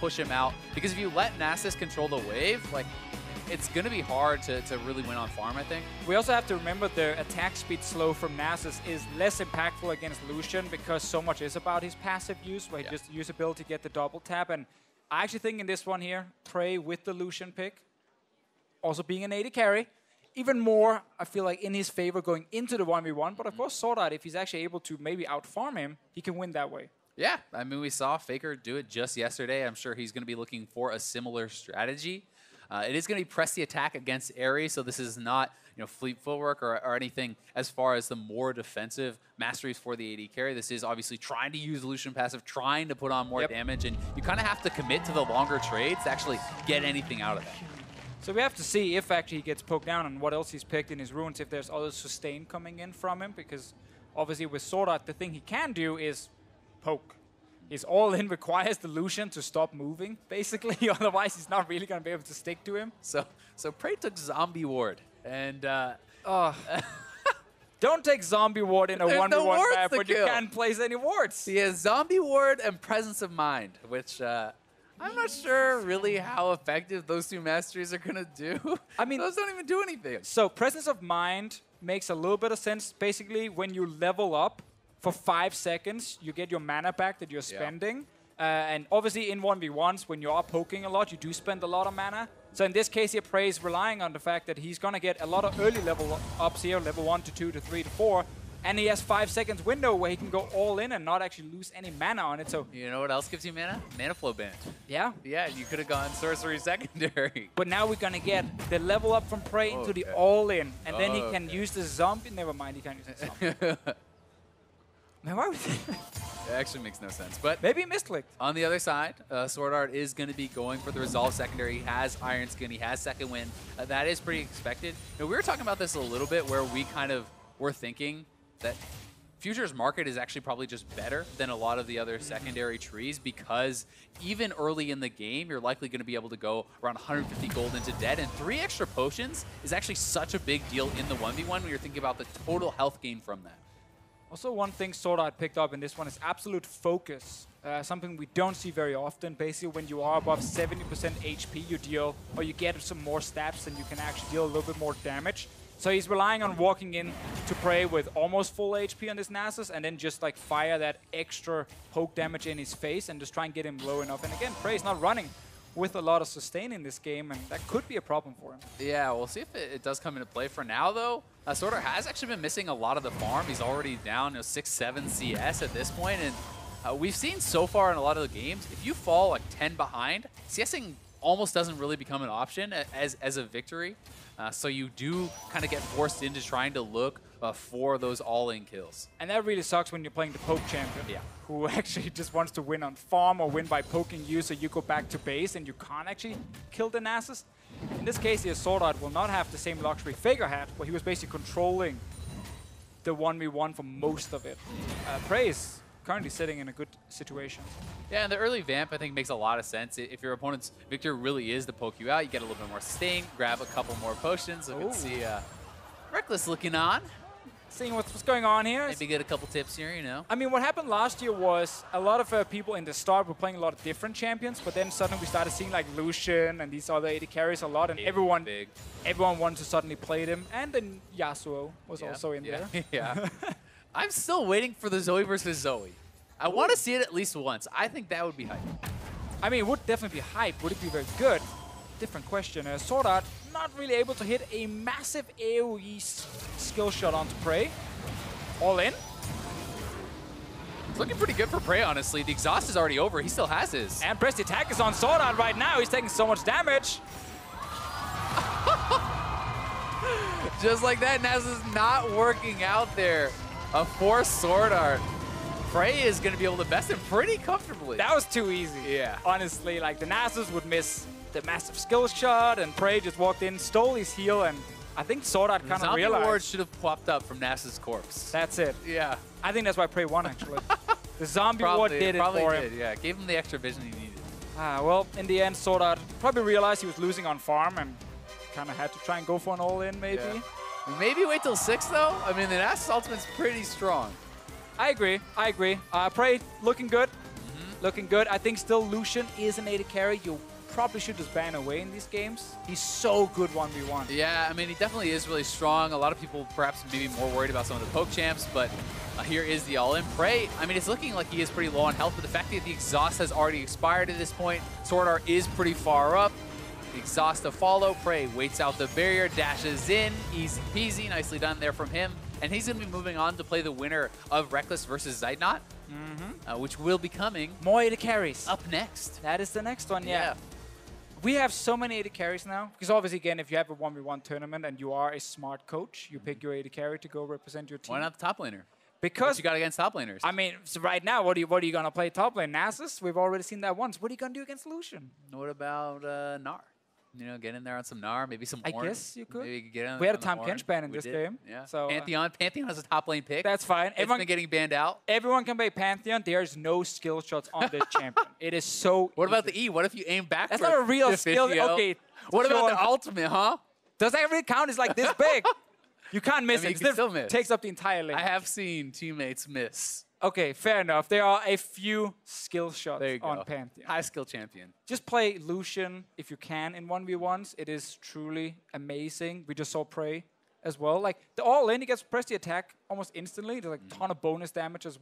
push him out. Because if you let Nasus control the wave, like, it's going to be hard to really win on farm, I think. We also have to remember the attack speed slow from Nasus is less impactful against Lucian because so much is about his passive use, where he just use ability to get the double tap. And I actually think in this one here, PraY with the Lucian pick, also being an AD carry, even more, I feel like, in his favor going into the 1v1. But of course, SwordArt, if he's actually able to maybe out-farm him, he can win that way. Yeah, I mean, we saw Faker do it just yesterday. I'm sure he's going to be looking for a similar strategy. It is going to be press the attack against Ares, so this is not fleet footwork or anything as far as the more defensive masteries for the AD carry. This is obviously trying to use Lucian passive, trying to put on more damage, and you kind of have to commit to the longer trades to actually get anything out of that. So we have to see if actually he gets poked down and what else he's picked in his runes, if there's other sustain coming in from him, because obviously with SwordArt, the thing he can do is poke. His all-in requires the Lucian to stop moving, basically. Otherwise, he's not really going to be able to stick to him. So PraY took Zombie Ward, and don't take Zombie Ward in a 1v1 map where you can't place any wards. He has Zombie Ward and Presence of Mind, which I'm not sure really how effective those two masteries are going to do. I mean, those don't even do anything. So Presence of Mind makes a little bit of sense. Basically, when you level up, for 5 seconds, you get your mana back that you're spending. And obviously in 1v1s, when you are poking a lot, you do spend a lot of mana. So in this case here, PraY is relying on the fact that he's going to get a lot of early level ups here, level 1 to 2 to 3 to 4. And he has 5 seconds window where he can go all in and not actually lose any mana on it. So you know what else gives you mana? Mana Flow Band. Yeah. Yeah, you could have gone Sorcery Secondary. But now we're going to get the level up from PraY into the all in. And then he can use the zombie. Never mind, he can't use the zombie. Man, why would it actually makes no sense. But maybe he misclicked. On the other side, SwordArt is going to be going for the Resolve secondary. He has Iron Skin. He has Second Wind. That is pretty expected. We were talking about this a little bit where we kind of were thinking that Futures Market is actually probably just better than a lot of the other secondary trees because even early in the game, you're likely going to be able to go around 150 gold into dead. And 3 extra potions is actually such a big deal in the 1v1 when you're thinking about the total health gain from that. Also, one thing SwordArt picked up in this one is absolute focus. Something we don't see very often. Basically, when you are above 70% HP, you deal, or you get some more stats, and you can actually deal a little bit more damage. So he's relying on walking in to PraY with almost full HP on this Nasus, and then just like fire that extra poke damage in his face, and just try and get him low enough. And again, PraY's not running with a lot of sustain in this game, and that could be a problem for him. Yeah, we'll see if it does come into play. For now, though, SwordArt has actually been missing a lot of the farm. He's already down 6-7 CS at this point, and we've seen so far in a lot of the games, if you fall like 10 behind, CSing almost doesn't really become an option as a victory. So you do kind of get forced into trying to look for those all-in kills. And that really sucks when you're playing the poke champion, who actually just wants to win on farm or win by poking you, so you go back to base and you can't actually kill the Nasus. In this case, here, SwordArt will not have the same luxury Faker had, where he was basically controlling the 1v1 for most of it. PraY is currently sitting in a good situation. Yeah, and the early vamp, I think, makes a lot of sense. If your opponent's victor really is to poke you out, you get a little bit more sustain, grab a couple more potions. So we can see Reckless looking on. Seeing what's going on here. Maybe get a couple tips here, I mean, what happened last year was a lot of people in the start were playing a lot of different champions, but then suddenly we started seeing like Lucian and these other AD carries a lot, and everyone wanted to suddenly play them. And then Yasuo was also in there. Yeah. I'm still waiting for the Zoe versus Zoe. I want to see it at least once. I think that would be hype. I mean, it would definitely be hype. Would it be very good? Different question. SwordArt not really able to hit a massive AoE skill shot onto PraY. All in. It's looking pretty good for PraY, honestly. The exhaust is already over. He still has his. And press the attack is on SwordArt right now. He's taking so much damage. Just like that, Nasus is not working out there. For SwordArt. PraY is going to be able to best him pretty comfortably. That was too easy. Yeah. Honestly, like the Nasus would miss the massive skill shot, and PraY just walked in, stole his heal, and I think SwordArt kind of realized. Zombie Ward should have popped up from Nasus' corpse. That's it. Yeah. I think that's why PraY won, actually. The Zombie Ward did it for him. Yeah, gave him the extra vision he needed. Well, in the end, SwordArt probably realized he was losing on farm and kind of had to try and go for an all-in, maybe. Yeah. Maybe wait till 6, though. I mean, the Nasus ultimate's pretty strong. I agree. PraY looking good. looking good. I think still Lucian is an AD carry. You probably should just ban away in these games. He's so good 1v1. Yeah, I mean, he definitely is really strong. A lot of people perhaps maybe more worried about some of the poke champs, but here is the all-in. PraY, I mean, it's looking like he is pretty low on health, but the fact that the exhaust has already expired at this point, SwordArt is pretty far up. The exhaust to follow. PraY waits out the barrier, dashes in, easy peasy, nicely done there from him. And he's going to be moving on to play the winner of Reckless versus Zeitnot, which will be coming more AD carries up next. That is the next one, yeah. We have so many AD carries now, because obviously, again, if you have a 1v1 tournament and you are a smart coach, you pick your AD carry to go represent your team. Why not the top laner? Because what you got against top laners? I mean, so right now, what are you going to play top lane? Nasus? We've already seen that once. What are you going to do against Lucian? What about Gnar? You know, get in there on some Gnar, maybe some I Ornn. guess you could. Maybe you could get in we had a on Tom the Kench Ornn. ban in We this did. game. Yeah. So, Pantheon has a top lane pick. That's fine. Everyone been getting banned out. Everyone can play Pantheon. There's no skill shots on this champion. It is so What about the E? What if you aim back? That's not a real Deficio? skill. Okay. What sure. about the ultimate, huh? Does that really count? It's like this big. You can't miss I mean, it. you can still miss. Takes up the entire lane. I have seen teammates miss. Okay, fair enough. There are a few skill shots There you go. on Pantheon. High skill champion. Just play Lucian if you can in 1v1s. It is truly amazing. We just saw PraY as well. Like, the all-in, he gets press the attack almost instantly. There's like a ton of bonus damage as well.